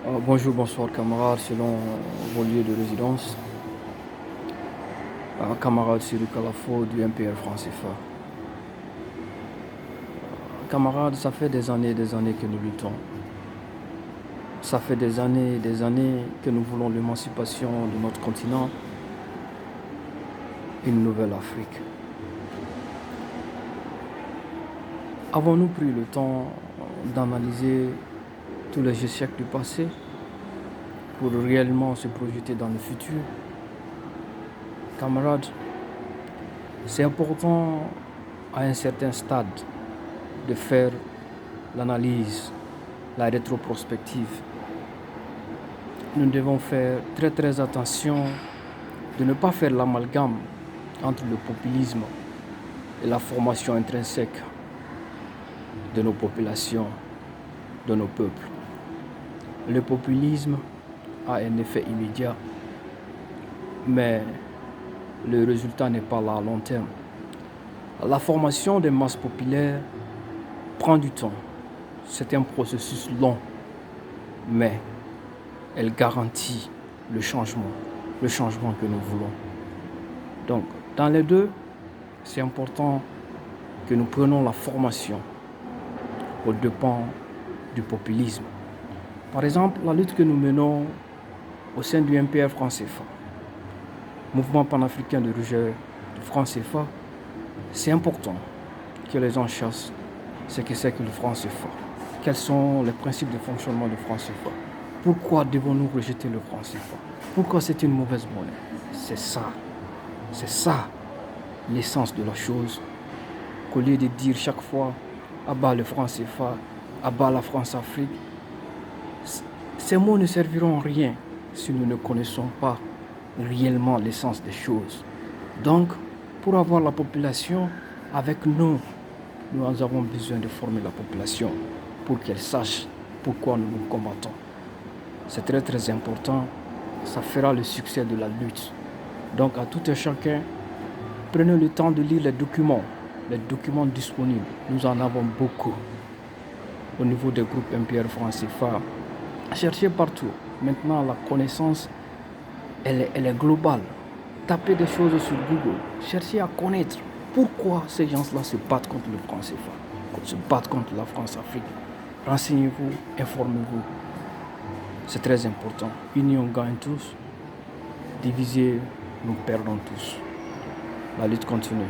Bonjour, bonsoir camarades, selon vos lieux de résidence. Camarade Cyril Calafo du MPR franc CFA. Camarades, ça fait des années et des années que nous luttons. Ça fait des années et des années que nous voulons l'émancipation de notre continent, une nouvelle Afrique. Avons-nous pris le temps d'analyser tous les échecs du passé pour réellement se projeter dans le futur? Camarades, c'est important à un certain stade de faire l'analyse, la rétroprospective. Nous devons faire très attention de ne pas faire l'amalgame entre le populisme et la formation intrinsèque de nos populations, de nos peuples. Le populisme a un effet immédiat, mais le résultat n'est pas là à long terme. La formation des masses populaires prend du temps. C'est un processus long, mais elle garantit le changement que nous voulons. Donc, dans les deux, c'est important que nous prenions la formation aux dépens du populisme. Par exemple, la lutte que nous menons au sein du MPR franc CFA, Mouvement panafricain de rejet du franc CFA, c'est important que les gens sachent ce que c'est que le franc CFA. Quels sont les principes de fonctionnement du franc CFA? Pourquoi devons-nous rejeter le franc CFA? Pourquoi c'est une mauvaise monnaie? C'est ça l'essence de la chose. Qu'au lieu de dire chaque fois à bas le franc CFA, à bas la France-Afrique, ces mots ne serviront à rien si nous ne connaissons pas réellement l'essence des choses. Donc, pour avoir la population avec nous avons besoin de former la population pour qu'elle sache pourquoi nous nous combattons. C'est très important. Ça fera le succès de la lutte. Donc, à tout et chacun, prenez le temps de lire les documents disponibles. Nous en avons beaucoup. Au niveau des groupes MPR franc CFA, cherchez partout. Maintenant, la connaissance, elle est globale. Tapez des choses sur Google. Cherchez à connaître pourquoi ces gens-là se battent contre le franc CFA, se battent contre la France-Afrique. Renseignez-vous, informez-vous. C'est très important. Union gagne tous. Divisés, nous perdons tous. La lutte continue.